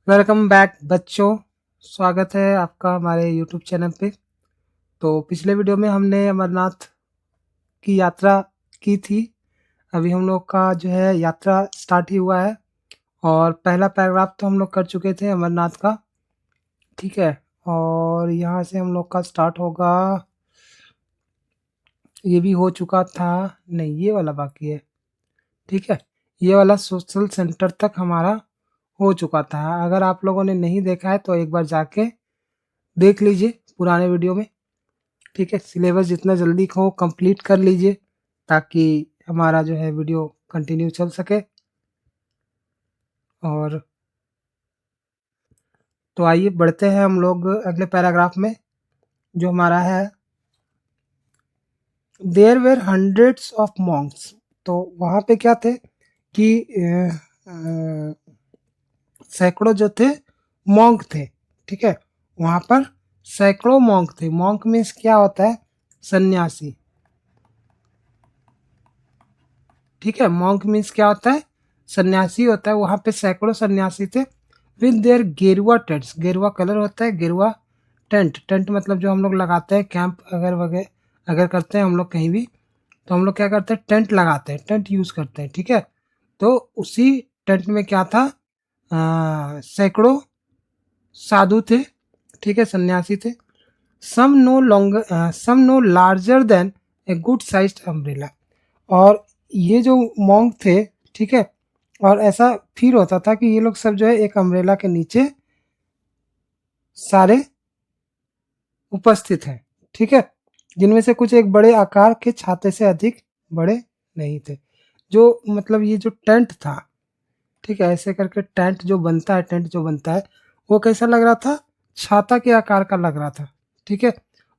Welcome back बच्चों। स्वागत है आपका हमारे यूट्यूब चैनल पे। तो पिछले वीडियो में हमने अमरनाथ की यात्रा की थी। अभी हम लोग का जो है यात्रा स्टार्ट ही हुआ है और पहला पैराग्राफ तो हम लोग कर चुके थे अमरनाथ का। ठीक है, और यहाँ से हम लोग का स्टार्ट होगा। ये भी हो चुका था, नहीं ये वाला बाकी है। ठीक है, ये वाला सोशल सेंटर तक हमारा हो चुका था। अगर आप लोगों ने नहीं देखा है तो एक बार जाके देख लीजिए पुराने वीडियो में। ठीक है, सिलेबस जितना जल्दी हो कंप्लीट कर लीजिए ताकि हमारा जो है वीडियो कंटिन्यू चल सके। और तो आइए बढ़ते हैं हम लोग अगले पैराग्राफ में, जो हमारा है there were hundreds of monks. तो वहाँ पे क्या थे कि सैकड़ों जो थे मॉन्क थे। ठीक है, वहाँ पर सैकड़ों मॉन्क थे। मॉन्क मीन्स क्या होता है? सन्यासी। ठीक है, मॉन्क मीन्स क्या होता है? सन्यासी होता है। वहाँ पे सैकड़ों सन्यासी थे विद देयर गेरुआ टेंट्स। गेरुआ कलर होता है, गेरुआ टेंट। टेंट मतलब जो हम लोग लगाते हैं कैंप अगर वगैरह अगर करते हैं हम लोग कहीं भी, तो हम लोग क्या करते हैं? टेंट लगाते हैं, टेंट यूज़ करते हैं। ठीक है, तो उसी टेंट में क्या था? सैकड़ों साधु थे। ठीक है, सन्यासी थे। Some no larger than a good sized umbrella. और ये जो मॉन्क थे, ठीक है, और ऐसा फील होता था कि ये लोग सब जो है एक अम्ब्रेला के नीचे सारे उपस्थित हैं। ठीक है, जिनमें से कुछ एक बड़े आकार के छाते से अधिक बड़े नहीं थे। जो मतलब ये जो टेंट था, ठीक है, ऐसे करके टेंट जो बनता है, टेंट जो बनता है वो कैसा लग रहा था? छाता के आकार का लग रहा था। ठीक है,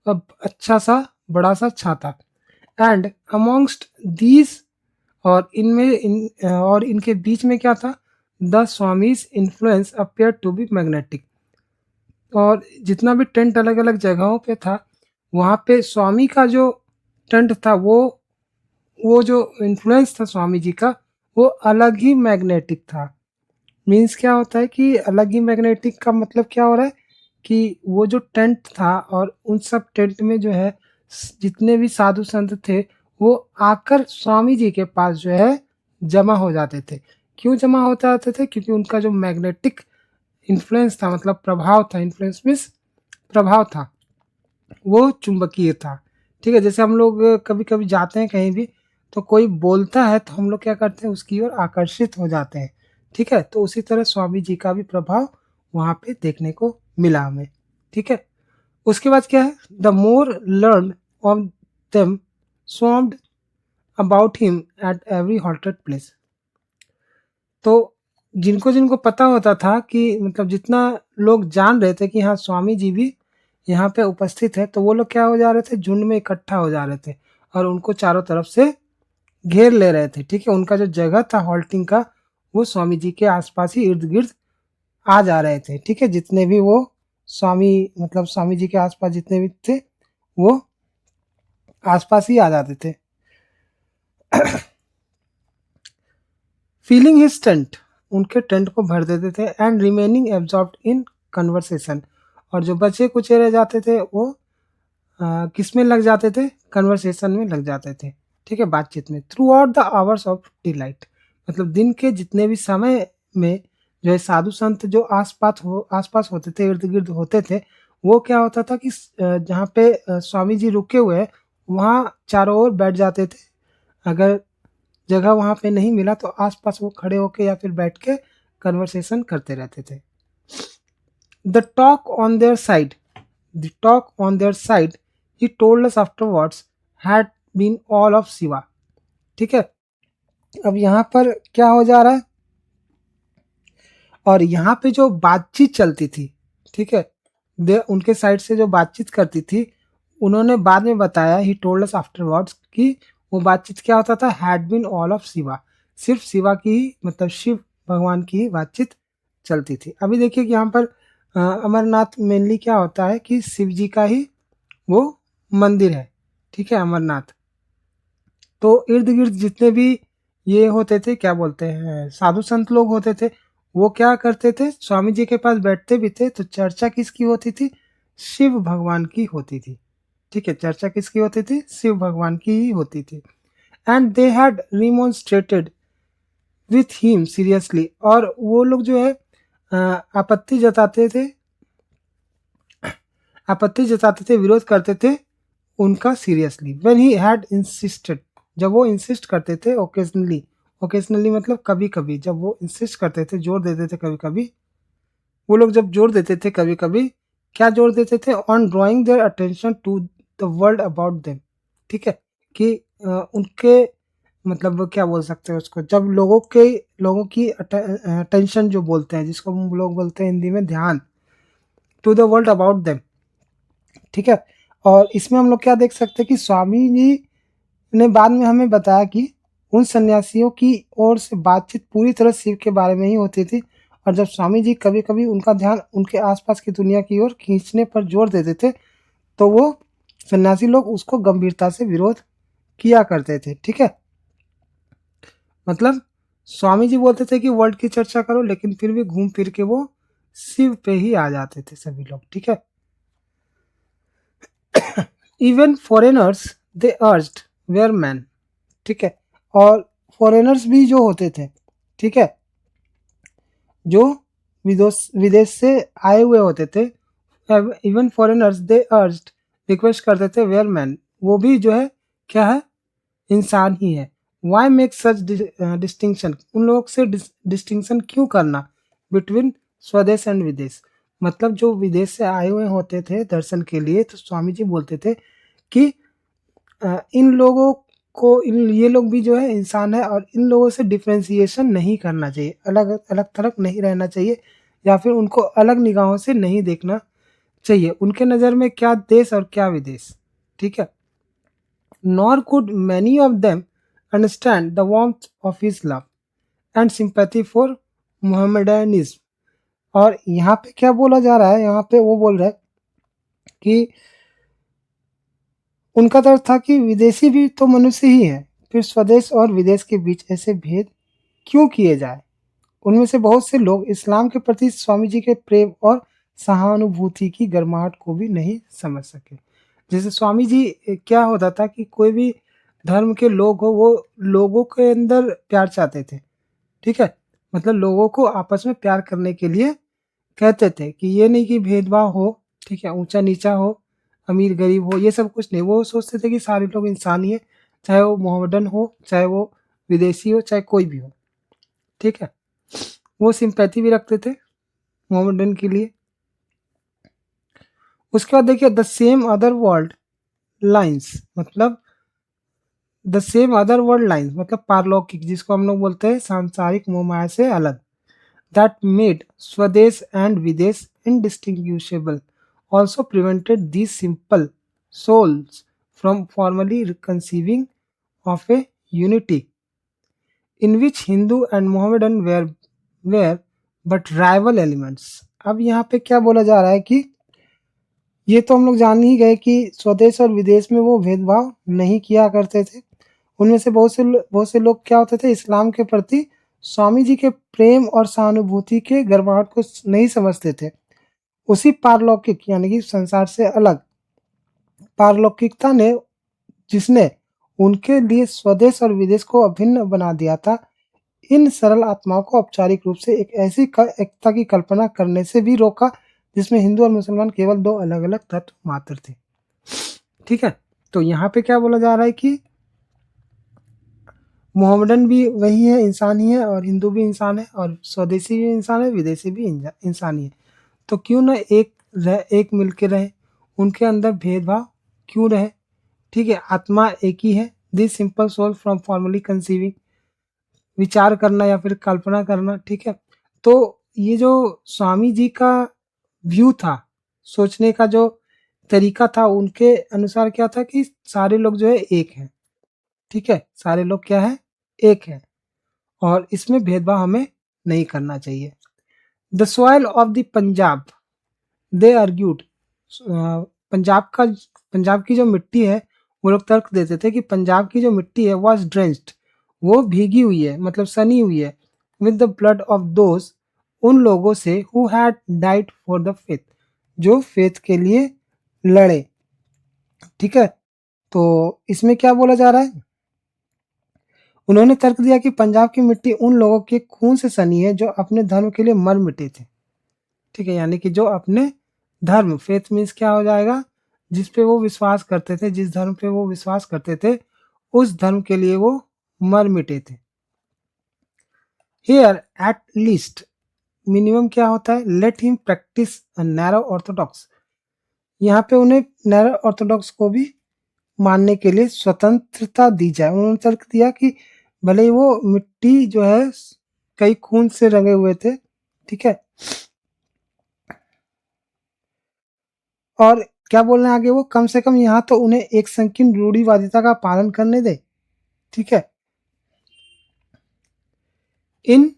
अब अच्छा सा बड़ा सा छाता। एंड अमोंगस्ट दीज, और इनके बीच में क्या था? The swami's influence appear to be magnetic. और जितना भी टेंट अलग अलग जगहों पे था, वहाँ पे स्वामी का जो टेंट था वो जो इन्फ्लुएंस था स्वामी जी का, वो अलग ही मैग्नेटिक था। मीन्स क्या होता है कि अलग ही मैग्नेटिक का मतलब क्या हो रहा है कि वो जो टेंट था और उन सब टेंट में जो है जितने भी साधु संत थे वो आकर स्वामी जी के पास जो है जमा हो जाते थे। क्यों जमा हो जाते थे? क्योंकि उनका जो मैग्नेटिक इन्फ्लुएंस था, मतलब प्रभाव था, इन्फ्लुएंस मीन्स प्रभाव था, वो चुंबकीय था। ठीक है, जैसे हम लोग कभी कभी जाते हैं कहीं भी, तो कोई बोलता है तो हम लोग क्या करते हैं? उसकी ओर आकर्षित हो जाते हैं। ठीक है, तो उसी तरह स्वामी जी का भी प्रभाव वहाँ पे देखने को मिला हमें। ठीक है, उसके बाद क्या है? The more learn of them swarmed about him at every halted place. तो जिनको जिनको पता होता था कि मतलब जितना लोग जान रहे थे कि हाँ स्वामी जी भी यहाँ पे उपस्थित है, तो वो लोग क्या हो जा रहे थे? झुंड में इकट्ठा हो जा रहे थे और उनको चारों तरफ से घेर ले रहे थे। ठीक है, उनका जो जगह था हॉल्टिंग का, वो स्वामी जी के आसपास ही इर्द गिर्द आ जा रहे थे। ठीक है, जितने भी वो स्वामी मतलब स्वामी जी के आसपास जितने भी थे वो आसपास ही आ जाते थे। फीलिंग हिज टेंट, उनके टेंट को भर देते थे। And remaining absorbed in conversation, और जो बचे कुचे रह जाते थे वो किस में लग जाते थे? कन्वर्सेशन में लग जाते थे। ठीक है, बातचीत में। Through out the hours of delight, मतलब दिन के जितने भी समय में जो है साधु संत जो आसपास होते थे, इर्द गिर्द होते थे, वो क्या होता था कि जहाँ पे स्वामी जी रुके हुए हैं वहाँ चारों ओर बैठ जाते थे। अगर जगह वहाँ पे नहीं मिला तो आसपास वो खड़े होके या फिर बैठ के कन्वर्सेशन करते रहते थे। The talk on their side, the talk on their side he told us afterwards had been all of Shiva. ठीक है, अब यहाँ पर क्या हो जा रहा है? और यहाँ पे जो बातचीत चलती थी, ठीक है, उनके साइड से जो बातचीत करती थी, उन्होंने बाद में बताया, ही टोल्ड अस आफ्टरवर्ड्स, कि वो बातचीत क्या होता था? Had been all of Shiva, सिर्फ शिवा की ही मतलब शिव भगवान की ही बातचीत चलती थी। अभी देखिए कि यहाँ पर अमरनाथ मेनली क्या होता है कि शिव जी का ही वो मंदिर है। ठीक है, अमरनाथ। तो इर्द गिर्द जितने भी ये होते थे, क्या बोलते हैं, साधु संत लोग होते थे, वो क्या करते थे, स्वामी जी के पास बैठते भी थे तो चर्चा किसकी होती थी, शिव भगवान की होती थी। ठीक है, चर्चा किसकी होती थी, शिव भगवान की ही होती थी। And they had remonstrated with him seriously, और वो लोग जो है आपत्ति जताते थे, विरोध करते थे उनका seriously. When he had insisted, जब वो इंसिस्ट करते थे, ओकेजनली, ओकेजनली मतलब कभी कभी, जब वो इंसिस्ट करते थे, जोर देते थे कभी कभी, वो लोग जब जोर देते थे कभी कभी, क्या जोर देते थे, on drawing their attention to the world about them. ठीक है, कि उनके मतलब क्या बोल सकते हैं उसको, जब लोगों की अटेंशन जो बोलते हैं, जिसको हम लोग बोलते हैं हिंदी में ध्यान, to the world about them. ठीक है, और इसमें हम लोग क्या देख सकते हैं कि स्वामी जी ने बाद में हमें बताया कि उन सन्यासियों की ओर से बातचीत पूरी तरह शिव के बारे में ही होती थी, और जब स्वामी जी कभी कभी उनका ध्यान उनके आसपास की दुनिया की ओर खींचने पर जोर देते थे, तो वो सन्यासी लोग उसको गंभीरता से विरोध किया करते थे। ठीक है, मतलब स्वामी जी बोलते थे कि वर्ल्ड की चर्चा करो, लेकिन फिर भी घूम फिर के वो शिव पे ही आ जाते थे सभी लोग। ठीक है, even foreigners they urged where man. ठीक है, और फॉरेनर्स भी जो होते थे, ठीक है, जो विदेश से आए हुए होते थे, even foreigners they urged, request करते थे, वेयर मैन, वो भी जो है क्या है, इंसान ही है। वाई मेक सच डिस्टिंक्शन, उन लोगों से डिस्टिंक्शन क्यों करना, बिटवीन स्वदेश एंड विदेश, मतलब जो विदेश से आए हुए होते थे दर्शन के लिए, तो स्वामी जी बोलते थे कि इन लोगों को, ये लोग भी जो है इंसान है, और इन लोगों से डिफ्रेंसिएशन नहीं करना चाहिए, अलग अलग थलग नहीं रहना चाहिए, या फिर उनको अलग निगाहों से नहीं देखना चाहिए। उनके नज़र में क्या देश और क्या विदेश। ठीक है, nor could many of them understand the warmth of his love and sympathy for Mohammedanism। और यहाँ पे क्या बोला जा रहा है, यहाँ पे वो बोल रहा है कि उनका तर्क था कि विदेशी भी तो मनुष्य ही है, फिर स्वदेश और विदेश के बीच ऐसे भेद क्यों किए जाए। उनमें से बहुत से लोग इस्लाम के प्रति स्वामी जी के प्रेम और सहानुभूति की गर्माहट को भी नहीं समझ सके। जैसे स्वामी जी क्या होता था कि कोई भी धर्म के लोग हो, वो लोगों के अंदर प्यार चाहते थे। ठीक है, मतलब लोगों को आपस में प्यार करने के लिए कहते थे, कि ये नहीं कि भेदभाव हो, ठीक है, ऊंचा नीचा हो, अमीर गरीब हो, ये सब कुछ नहीं। वो सोचते थे कि सारे लोग इंसान ही है, चाहे वो मोहम्मडन हो, चाहे वो विदेशी हो, चाहे कोई भी हो। ठीक है, वो सिंपैथी भी रखते थे मोहम्मडन के लिए। उसके बाद देखिए, the same other world lines, मतलब the same other world lines मतलब पारलौकिक, जिसको हम लोग बोलते हैं सांसारिक मोह माया से अलग, that made स्वदेश and विदेश indistinguishable also prevented these simple souls from formally conceiving of a unity in which Hindu and Mohammedan were but rival elements। अब यहाँ पे क्या बोला जा रहा है कि ये तो हम लोग जान ही गए कि स्वदेश और विदेश में वो भेदभाव नहीं किया करते थे। उनमें से बहुत से लोग क्या होते थे, इस्लाम के प्रति स्वामी जी के प्रेम और सहानुभूति के गर्माहट को नहीं समझते थे। उसी पारलौकिक यानी कि संसार से अलग पारलौकिकता ने, जिसने उनके लिए स्वदेश और विदेश को अभिन्न बना दिया था, इन सरल आत्माओं को औपचारिक रूप से एक ऐसी एकता की कल्पना करने से भी रोका, जिसमें हिंदू और मुसलमान केवल दो अलग अलग तत्व मात्र थे। ठीक है, तो यहाँ पे क्या बोला जा रहा है कि मोहम्मडन भी वही है, इंसान ही है, और हिंदू भी इंसान है, और स्वदेशी भी इंसान है, विदेशी भी इंसान ही है। तो क्यों ना एक मिल के रहे, उनके अंदर भेदभाव क्यों रहे। ठीक है, आत्मा एक ही है। This simple soul from formerly conceiving, विचार करना या फिर कल्पना करना। ठीक है, तो ये जो स्वामी जी का व्यू था, सोचने का जो तरीका था, उनके अनुसार क्या था कि सारे लोग जो है एक हैं। ठीक है, सारे लोग क्या है, एक है, और इसमें भेदभाव हमें नहीं करना चाहिए। The soil of the Punjab, they argued, Punjab की जो मिट्टी है, वो लोग तर्क देते थे कि पंजाब की जो मिट्टी है वॉज ड्रेंच्ड, वो भीगी हुई है, मतलब सनी हुई है, with the blood of those उन लोगों से who had died for the faith, जो फेथ के लिए लड़े। ठीक है, तो इसमें क्या बोला जा रहा है? उन्होंने तर्क दिया कि पंजाब की मिट्टी उन लोगों के खून से सनी है जो अपने धर्म के लिए मर मिटे थे। ठीक है, यानी कि जो अपने धर्म, फेथ मीन्स क्या हो जाएगा, जिस पे वो विश्वास करते थे, जिस धर्म पे वो विश्वास करते थे, उस धर्म के लिए वो मर मिटे थे। हियर एट लीस्ट, मिनिमम क्या होता है, let him practice narrow Orthodox, यहाँ पे उन्हें नैरो ऑर्थोडॉक्स को भी मानने के लिए स्वतंत्रता दी जाए। उन्होंने तर्क दिया कि भले ही वो मिट्टी जो है कई खून से रंगे हुए थे, ठीक है, और क्या बोल रहे हैं आगे वो, कम से कम यहाँ तो उन्हें एक संकीर्ण रूढ़िवादिता का पालन करने दे। ठीक है, in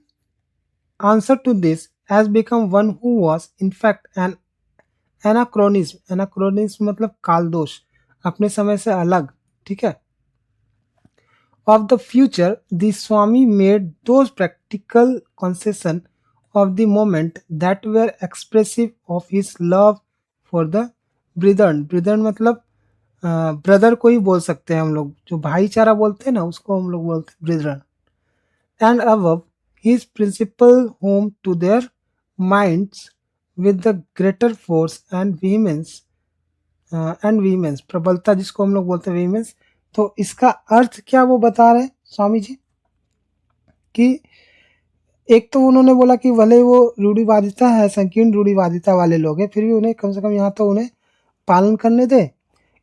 answer to this has become one who was in fact an anachronism, anachronism मतलब कालदोष, अपने समय से अलग। ठीक है, of the future, the Swami made those practical concessions of the moment that were expressive of his love for the brethren. Brethren मतलब brother को ही बोल सकते हैं हम लोग, जो भाईचारा बोलते हैं ना, उसको हम लोग बोलते हैं brethren. And above his principal home to their minds with the greater force and vehemence, and vehemence, प्रबलता जिसको हम लोग बोलते हैं वीमेंस। तो इसका अर्थ क्या वो बता रहे हैं स्वामी जी कि एक तो उन्होंने बोला कि भले वो रूढ़िवादिता है, संकीर्ण रूढ़िवादिता वाले लोग हैं, फिर भी उन्हें कम से कम यहाँ तो उन्हें पालन करने दे।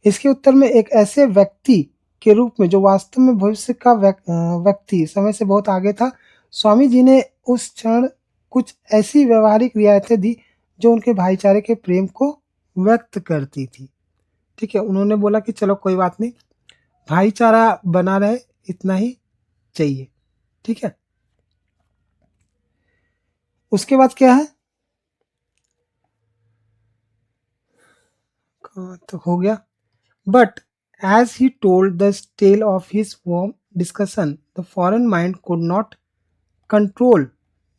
इसके उत्तर में एक ऐसे व्यक्ति के रूप में जो वास्तव में भविष्य का व्यक्ति समय से बहुत आगे था, स्वामी जी ने उस क्षण कुछ ऐसी व्यवहारिक रियायतें दी जो उनके भाईचारे के प्रेम को व्यक्त करती थी। ठीक है, उन्होंने बोला कि चलो कोई बात नहीं, भाईचारा बना रहे, इतना ही चाहिए। ठीक है, उसके बाद क्या है, तो हो गया। But as he told the tale of his warm discussion the foreign mind could not control,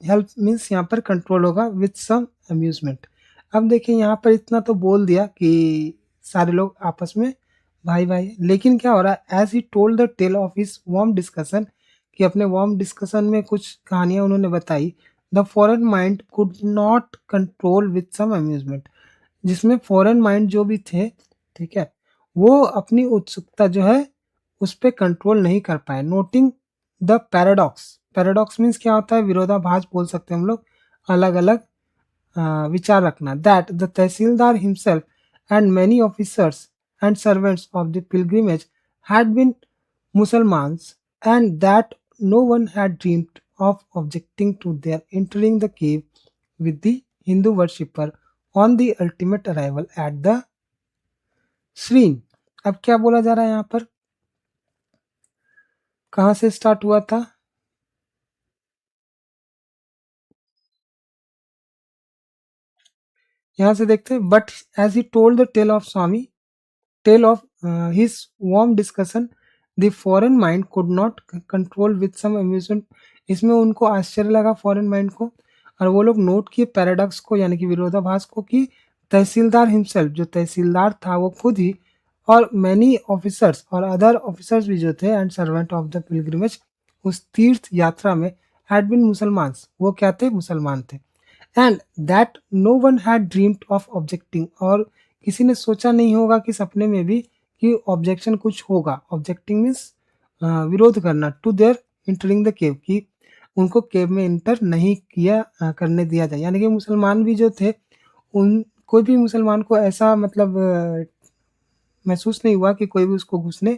help means यहाँ पर कंट्रोल होगा विथ सम अम्यूजमेंट। अब देखिए यहाँ पर इतना तो बोल दिया कि सारे लोग आपस में भाई भाई, लेकिन क्या हो रहा है, as he told the tale of his warm discussion, कि अपने वार्म डिस्कशन में कुछ कहानियां उन्होंने बताई, the foreign mind could not control with some amusement, जिसमें फॉरेन माइंड जो भी थे, ठीक है, वो अपनी उत्सुकता जो है उस पर कंट्रोल नहीं कर पाए। Noting the paradox, paradox means क्या होता है, विरोधाभास बोल सकते हैं हम लोग, अलग अलग विचार रखना, that the tehsildar himself and many officers and servants of the pilgrimage had been Mussulmans and that no one had dreamed of objecting to their entering the cave with the Hindu worshipper on the ultimate arrival at the shrine। अब क्या बोला जा रहा है यहाँ पर, कहाँ से स्टार्ट हुआ था, यहाँ से देखते हैं। But as he told the tale of Swami, tale of his warm discussion, the foreign mind could not control with some amusement, इसमें उनको आश्चर्य लगा फॉरेन माइंड को, और वो लोग नोट किए पैराडॉक्स को, यानी कि विरोधाभास को, कि तहसीलदार हिमसेल्फ, जो तहसीलदार था वो खुद ही, और मैनी ऑफिसर्स, और अदर ऑफिसर्स भी जो थे, and servant of the pilgrimage, उस तीर्थ यात्रा में, हैड बीन मुसलमान, वो क्या थे, मुसलमान थे, and that no one had dreamed of objecting, और किसी ने सोचा नहीं होगा कि सपने में भी कि ऑब्जेक्शन कुछ होगा। ऑब्जेक्टिंग मीन्स विरोध करना, to their entering the cave, कि उनको केव में इंटर नहीं किया करने दिया जाए, यानी कि मुसलमान भी जो थे, उन कोई भी मुसलमान को ऐसा मतलब महसूस नहीं हुआ कि कोई भी उसको घुसने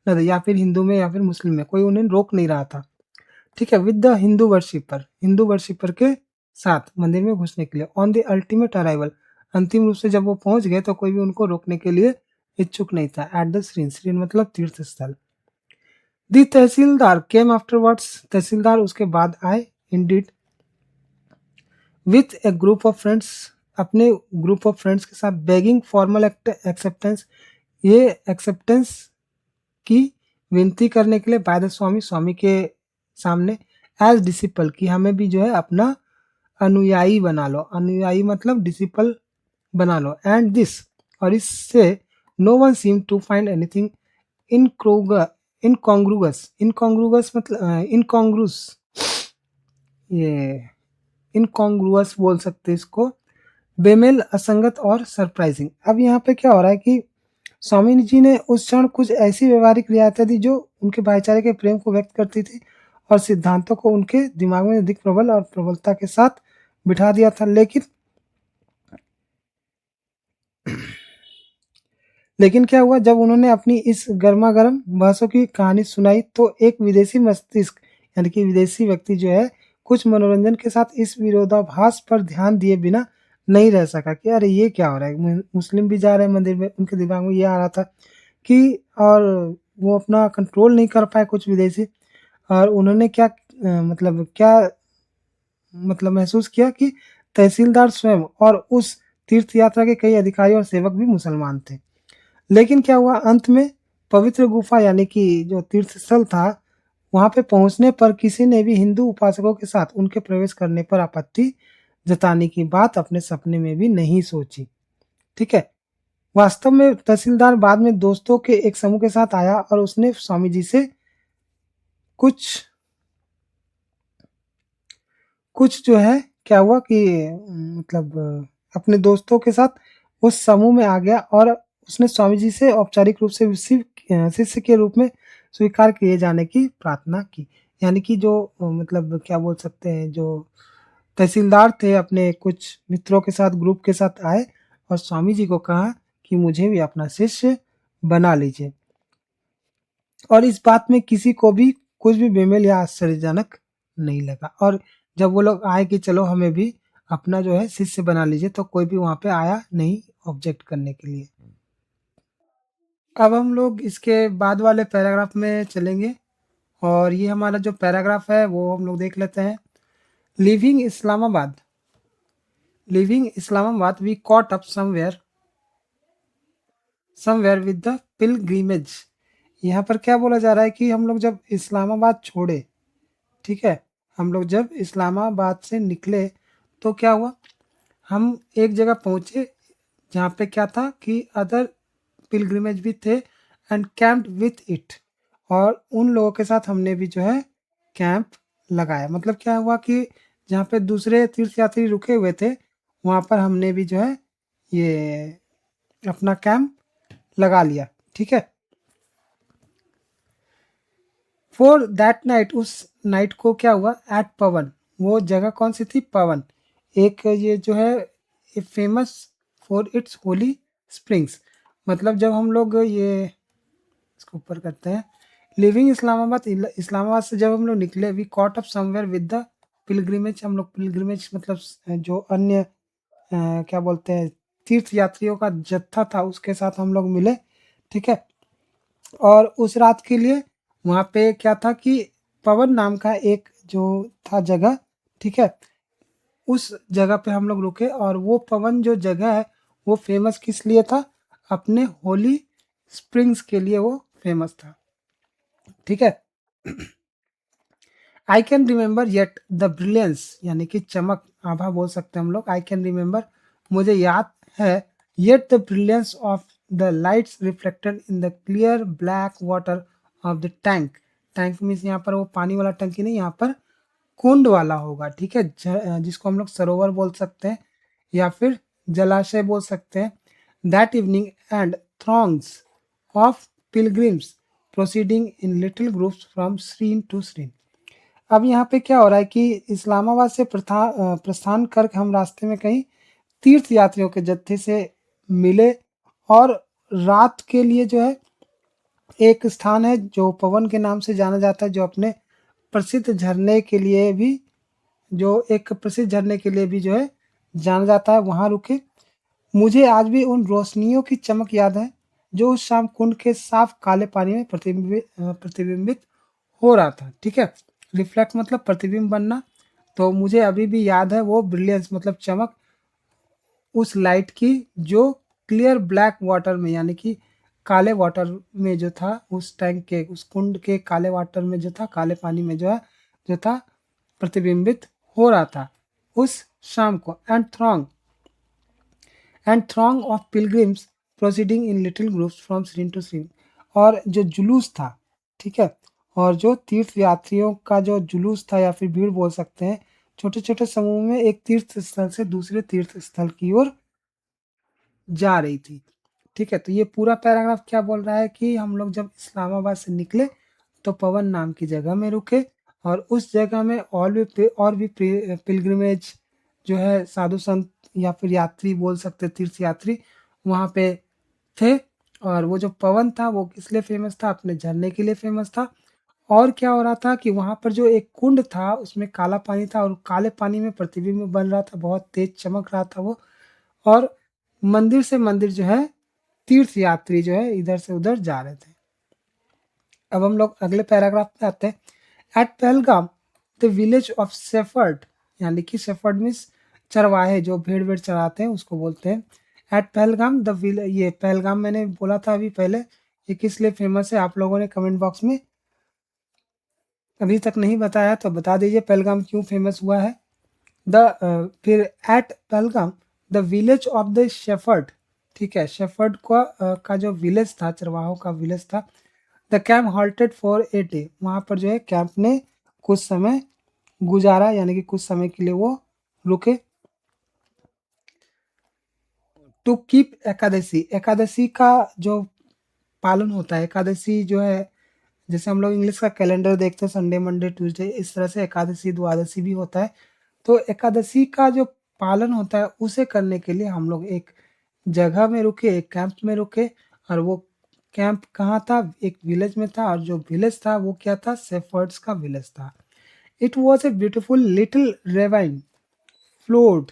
न दे, या फिर हिंदू में या फिर मुस्लिम में, कोई उन्हें रोक नहीं रहा था। ठीक है, with the Hindu worshipper, Hindu worshipper के साथ मंदिर में घुसने के लिए, ऑन द अल्टीमेट अराइवल, अंतिम रूप से जब वो पहुंच गए तो कोई भी उनको रोकने के लिए इच्छुक नहीं था। एट द श्रीन, श्रीन मतलब तीर्थ स्थल। दी तहसीलदार केम आफ्टरवर्ड्स, तहसीलदार उसके बाद आए, Indeed, with A group of friends, अपने ग्रुप ऑफ फ्रेंड्स के साथ, बेगिंग फॉर्मल एक्सेप्टेंस, ये एक्सेप्टेंस की विनती करने के लिए, बाय द स्वामी, स्वामी के सामने, एज डिसिपल, कि हमें भी जो है अपना अनुयायी बना लो, अनुयायी मतलब डिसिपल बना लो। एंड दिस, और इससे no one seem to find anything incongruous, incongruous मतलब इनकॉन्ग्रुस, ये इनकॉन्ग्रुअस बोल सकते हैं इसको, बेमेल, असंगत और सरप्राइजिंग। अब यहाँ पे क्या हो रहा है कि स्वामी जी ने उस क्षण कुछ ऐसी व्यवहारिक रियायतें दी जो उनके भाईचारे के प्रेम को व्यक्त करती थी और सिद्धांतों को उनके दिमाग में अधिक प्रबल और प्रबलता के साथ बिठा दिया था। लेकिन क्या हुआ, जब उन्होंने अपनी इस गर्मा-गर्म बहसों की कहानी सुनाई तो एक विदेशी मस्तिष्क, यानी कि विदेशी व्यक्ति जो है, कुछ मनोरंजन के साथ इस विरोधाभास पर ध्यान दिए बिना नहीं रह सका कि अरे ये क्या हो रहा है? मुस्लिम भी जा रहे हैं मंदिर में, उनके दिमाग में ये आ रहा था कि, और वो अपना कंट्रोल नहीं कर पाए कुछ विदेशी, और उन्होंने क्या महसूस किया कि तहसीलदार स्वयं और उस तीर्थ यात्रा के कई अधिकारी और सेवक भी मुसलमान थे। लेकिन क्या हुआ, अंत में पवित्र गुफा यानी कि जो तीर्थ स्थल था, वहां पे पहुंचने पर किसी ने भी हिंदू उपासकों के साथ उनके प्रवेश करने पर आपत्ति जताने की बात अपने सपने में भी नहीं सोची। ठीक है। वास्तव में तहसीलदार बाद में दोस्तों के एक समूह के साथ आया और उसने स्वामी जी से कुछ कुछ जो है, क्या हुआ कि अपने दोस्तों के साथ उस समूह में आ गया और उसने स्वामी जी से औपचारिक रूप से शिष्य के रूप में स्वीकार किए जाने की प्रार्थना की। यानी कि जो क्या बोल सकते हैं, जो तहसीलदार थे अपने कुछ मित्रों के साथ, ग्रुप के साथ आए और स्वामी जी को कहा कि मुझे भी अपना शिष्य बना लीजिए। और इस बात में किसी को भी कुछ भी बेमेल या आश्चर्यजनक नहीं लगा। और जब वो लोग आए कि चलो हमें भी अपना जो है शिष्य बना लीजिए, तो कोई भी वहाँ पे आया नहीं ऑब्जेक्ट करने के लिए। अब हम लोग इसके बाद वाले पैराग्राफ में चलेंगे, और ये हमारा जो पैराग्राफ है वो हम लोग देख लेते हैं। Living Islamabad, living Islamabad we caught up somewhere with the pilgrimage. यहाँ पर क्या बोला जा रहा है कि हम लोग जब इस्लामाबाद छोड़े, ठीक है, हम लोग जब इस्लामाबाद से निकले तो क्या हुआ, हम एक जगह पहुंचे जहाँ पे क्या था कि अदर पिलग्रिमेज भी थे एंड कैंप्ड विथ इट, और उन लोगों के साथ हमने भी जो है कैंप लगाया। मतलब क्या हुआ कि जहाँ पे दूसरे तीर्थयात्री रुके हुए थे, वहाँ पर हमने भी जो है ये अपना कैंप लगा लिया। ठीक है। फॉर दैट नाइट, उस नाइट को क्या हुआ, एट पवन, वो जगह कौन सी थी, पवन, एक ये जो है famous for its Holi springs. मतलब जब हम लोग ये इसको ऊपर करते हैं, लिविंग इस्लामाबाद, इस्लामाबाद से जब हम लोग निकले, we caught up somewhere with the pilgrimage, हम लोग पिलग्रिमेज जो अन्य क्या बोलते हैं, तीर्थ यात्रियों का जत्था था, उसके साथ हम लोग मिले। ठीक है। और उस रात के लिए वहाँ पे क्या था कि पवन नाम का एक जो था जगह, ठीक है, उस जगह पे हम लोग रुके। और वो पवन जो जगह है वो फेमस किस लिए था, अपने होली स्प्रिंग्स के लिए वो फेमस था। ठीक है। I can remember yet the brilliance, यानी कि चमक, आभा बोल सकते हैं हम लोग। आई कैन रिमेंबर, मुझे याद है, yet the brilliance of the lights reflected in the clear black water of the tank. Tank means यहाँ पर वो पानी वाला टंकी नहीं, यहाँ पर कुंड वाला होगा। ठीक है। जिसको हम लोग सरोवर बोल सकते हैं या फिर जलाशय बोल सकते हैं। That evening and throngs of pilgrims proceeding in little groups from shrine to shrine. अब यहाँ पे क्या हो रहा है कि इस्लामाबाद से प्रस्थान कर हम रास्ते में कहीं तीर्थ यात्रियों के जत्थे से मिले, और रात के लिए जो है एक स्थान है जो पवन के नाम से जाना जाता है, जो अपने प्रसिद्ध झरने के लिए भी जो एक प्रसिद्ध झरने के लिए भी जो है जाना जाता है, वहाँ रुके। मुझे आज भी उन रोशनियों की चमक याद है जो उस शाम कुंड के साफ काले पानी में प्रतिबिंबित हो रहा था। ठीक है। रिफ्लेक्ट मतलब प्रतिबिंब बनना। तो मुझे अभी भी याद है वो ब्रिलियंस मतलब चमक उस लाइट की, जो क्लियर ब्लैक वाटर में, यानी कि काले वाटर में जो था, उस टैंक के, उस कुंड के काले वाटर में जो था, काले पानी में जो है जो था प्रतिबिंबित हो रहा था। उस शाम को and throng of pilgrims proceeding in little groups from shrine to shrine. और जो जुलूस था, ठीक है, और जो तीर्थ यात्रियों का जो जुलूस था या फिर भीड़ बोल सकते हैं, छोटे छोटे समूह में एक तीर्थ स्थल से दूसरे तीर्थ स्थल की ओर जा रही थी। ठीक है, तो ये पूरा पैराग्राफ क्या बोल रहा है कि हम लोग जब इस्लामाबाद से निकले तो पवन नाम की जगह में रुके, और उस जगह में और भी पिलग्रिमेज जो है साधु संत या फिर यात्री बोल सकते, तीर्थ यात्री वहाँ पे थे। और वो जो पवन था वो किस लिए फेमस था? अपने झरने के लिए फेमस था। और क्या हो रहा था कि वहाँ पर जो एक कुंड था उसमें काला पानी था, और काले पानी में प्रतिबिंब बन रहा था, बहुत तेज चमक रहा था वो। और मंदिर से मंदिर जो है तीर्थ यात्री जो है इधर से उधर जा रहे थे। अब हम लोग अगले पैराग्राफ पे आते हैं। At Pahalgam the village of shepherd, यानी कि शेफर्ड मीन्स चरवाहे जो भेड़ वेड़ चराते हैं उसको बोलते हैं। एट पहलगाम द विलेज, ये पहलगाम मैंने बोला था अभी पहले, ये किस लिए फेमस है? आप लोगों ने कमेंट बॉक्स में अभी तक नहीं बताया तो बता दीजिए पहलगाम क्यों फेमस हुआ है। फिर at Pahalgam the village of the shepherd, ठीक है, शेफर्ड का जो विलेज था, चरवाहों का विलेज था। The camp halted for a day, वहाँ पर जो है कैंप ने कुछ समय गुजारा, यानी कि कुछ समय के लिए वो रुके। टू कीप एकादशी, एकादशी का जो पालन होता है, एकादशी जो है जैसे हम लोग इंग्लिश का कैलेंडर देखते हैं संडे मंडे ट्यूसडे, इस तरह से एकादशी द्वादशी भी होता है। तो एकादशी का जो पालन होता है उसे करने के लिए हम लोग एक जगह में रुके, एक कैंप में रुके। और वो कैंप कहाँ था? एक विलेज में था, और जो विलेज था वो क्या था? शेफर्ड्स का विलेज था। It was a beautiful little ravine flowed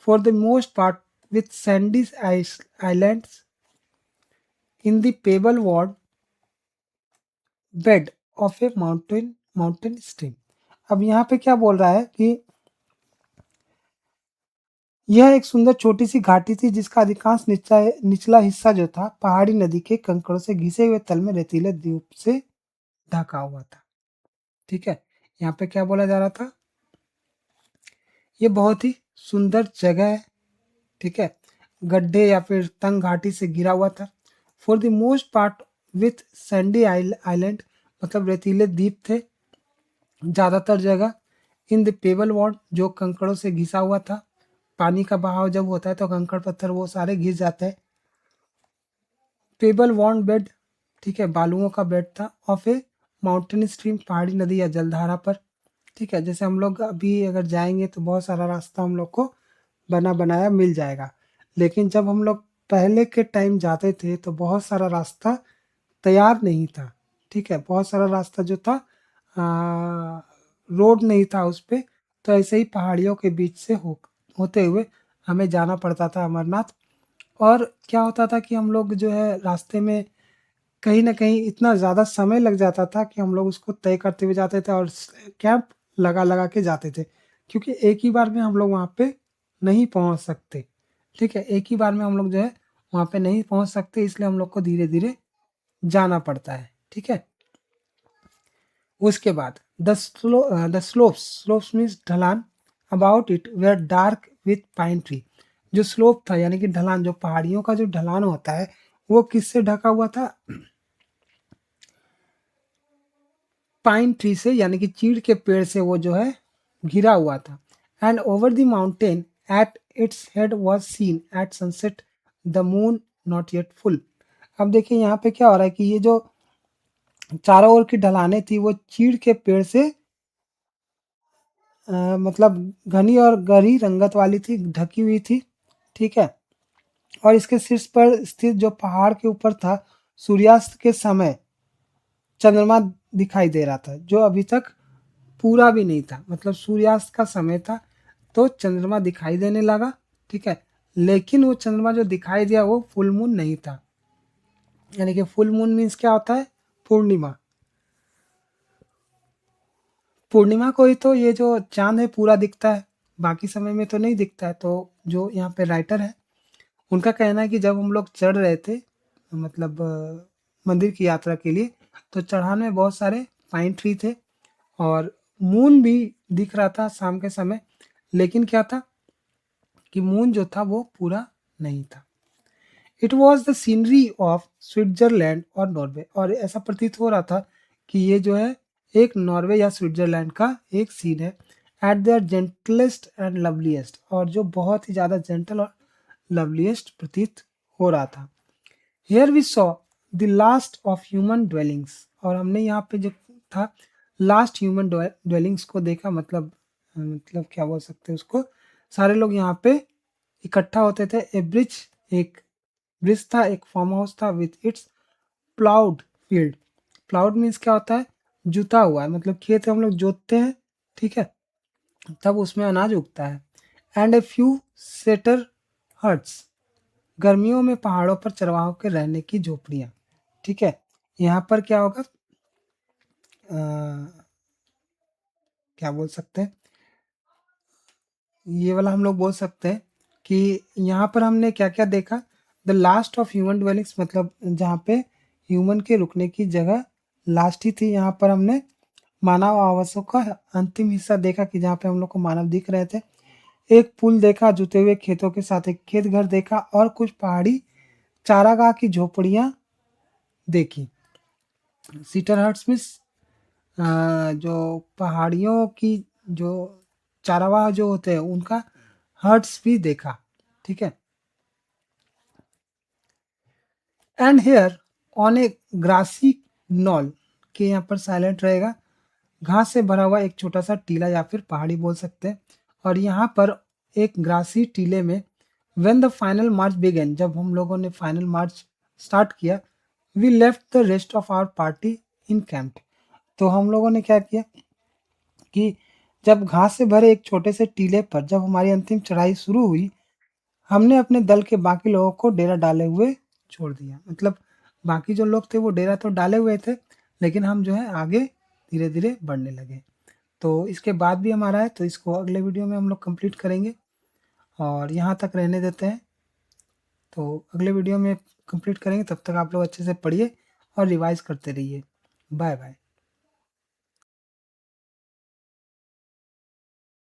for the most part with Sandy islands in the payable word bed of A mountain stream. अब यहाँ पे क्या बोल रहा है कि यह एक सुंदर छोटी सी घाटी थी जिसका अधिकांश निचला हिस्सा जो था पहाड़ी नदी के कंकड़ों से घिसे हुए तल में रेतीले द्वीप से ढका हुआ था। ठीक है, यहाँ पे क्या बोला जा रहा था? ये बहुत ही सुंदर जगह है, ठीक है, गड्ढे या फिर तंग घाटी से घिरा हुआ था। For the most part with Sandy island, मतलब रेतीले द्वीप थे ज़्यादातर जगह। इन द पेबल वॉर्ड, जो कंकड़ों से घिसा हुआ था। पानी का बहाव जब होता है तो कंकड़ पत्थर वो सारे घिस जाते हैं। पेबल वॉर्न बेड, ठीक है, बालुओं का बेड था। ऑफ ए माउंटेन स्ट्रीम, पहाड़ी नदी या जलधारा पर। ठीक है, जैसे हम लोग अभी अगर जाएंगे तो बहुत सारा रास्ता हम लोग को बना बनाया मिल जाएगा, लेकिन जब हम लोग पहले के टाइम जाते थे तो बहुत सारा रास्ता तैयार नहीं था। ठीक है, बहुत सारा रास्ता जो था रोड नहीं था उस पे, तो ऐसे ही पहाड़ियों के बीच से होते हुए हमें जाना पड़ता था अमरनाथ। और क्या होता था कि हम लोग जो है रास्ते में कहीं न कहीं इतना ज़्यादा समय लग जाता था कि हम लोग उसको तय करते हुए जाते थे, और कैंप लगा के जाते थे, क्योंकि एक ही बार में हम लोग वहाँ पे नहीं पहुँच सकते। ठीक है, एक ही बार में हम लोग जो है वहाँ पे नहीं पहुँच सकते, इसलिए हम लोग को धीरे धीरे जाना पड़ता है। ठीक है, उसके बाद द स्लोप्स मीन्स ढलान about it were dark with pine tree. जो स्लोप था यानी कि ढलान, जो पहाड़ियों का जो ढलान होता है वो किससे ढका हुआ था? पाइन ट्री से, यानी कि चीड़ के पेड़ से वो जो है घिरा हुआ था। And over the mountain at its head was seen at sunset the moon not yet full. अब देखिए यहाँ पे क्या हो रहा है कि ये जो चारों ओर की ढलानें थी वो चीड़ के पेड़ से मतलब घनी और गहरी रंगत वाली थी, ढकी हुई थी। ठीक है, और इसके शीर्ष पर स्थित जो पहाड़ के ऊपर था, सूर्यास्त के समय चंद्रमा दिखाई दे रहा था, जो अभी तक पूरा भी नहीं था, मतलब सूर्यास्त का समय था तो चंद्रमा दिखाई देने लगा। ठीक है, लेकिन वो चंद्रमा जो दिखाई दिया वो फुल मून नहीं था। यानी कि फुल मून मीन्स क्या होता है? पूर्णिमा। पूर्णिमा को ही तो ये जो चांद है पूरा दिखता है, बाकी समय में तो नहीं दिखता है। तो जो यहाँ पे राइटर है उनका कहना है कि जब हम लोग चढ़ रहे थे, मतलब मंदिर की यात्रा के लिए, तो चढ़ान में बहुत सारे पाइन ट्री थे और मून भी दिख रहा था शाम के समय, लेकिन क्या था कि मून जो था वो पूरा नहीं था। It was the scenery of Switzerland और नॉर्वे, और ऐसा प्रतीत हो रहा था कि ये जो है एक नॉर्वे या स्विट्जरलैंड का एक सीन है। Eight there gentlest and loveliest, और जो बहुत ही ज़्यादा जेंटल और लवलीस्ट प्रतीत हो रहा था। Here we saw the last of human dwellings, और हमने यहाँ पे जो था लास्ट ह्यूमन ड्वेलिंग्स को देखा, मतलब क्या बोल सकते हैं उसको, सारे लोग यहाँ पे इकट्ठा होते थे। ए ब्रिज, एक ब्रिज था, एक फार्म हाउस था with its ploughed field. Ploughed means क्या होता है, जुता हुआ है, मतलब खेत हम लोग जोतते हैं, ठीक है, तब उसमें अनाज उगता है। And a few scattered huts, गर्मियों में पहाड़ों पर चरवाहों के रहने की झोपड़ियाँ, ठीक है। यहाँ पर क्या होगा, क्या बोल सकते हैं, ये वाला हम लोग बोल सकते हैं कि यहाँ पर हमने क्या क्या देखा, the last of human dwellings, मतलब जहाँ पे ह्यूमन के रुकने की जगह लास्ट ही थी। यहाँ पर हमने मानव आवासों का अंतिम हिस्सा देखा कि जहाँ पे हम लोग को मानव दिख रहे थे। एक पुल देखा जुते हुए खेतों के साथ, एक खेत घर देखा, और कुछ पहाड़ी चारागाह की झोपड़ियाँ देखी। सीटर हट्स मीन्स जो पहाड़ियों की जो चारागाह जो होते हैं उनका हट्स भी देखा, ठीक है। And here on a grassy knoll, के यहाँ पर साइलेंट रहेगा, घास से भरा हुआ एक छोटा सा टीला या फिर पहाड़ी बोल सकते हैं। और यहाँ पर एक ग्रासी टीले में when the final march began, जब हम लोगों ने फाइनल मार्च स्टार्ट किया, we left the rest of our party in camp. तो हम लोगों ने क्या किया कि जब घास से भरे एक छोटे से टीले पर जब हमारी अंतिम चढ़ाई शुरू हुई, हमने अपने दल के बाकी लोगों को डेरा डाले हुए छोड़ दिया। मतलब बाकी जो लोग थे वो डेरा तो डाले हुए थे, लेकिन हम जो है आगे धीरे धीरे बढ़ने लगे। तो इसके बाद भी हमारा है, तो इसको अगले वीडियो में हम लोग कंप्लीट करेंगे, और यहाँ तक रहने देते हैं। तो अगले वीडियो में कंप्लीट करेंगे, तब तक आप लोग अच्छे से पढ़िए और रिवाइज करते रहिए। Bye bye.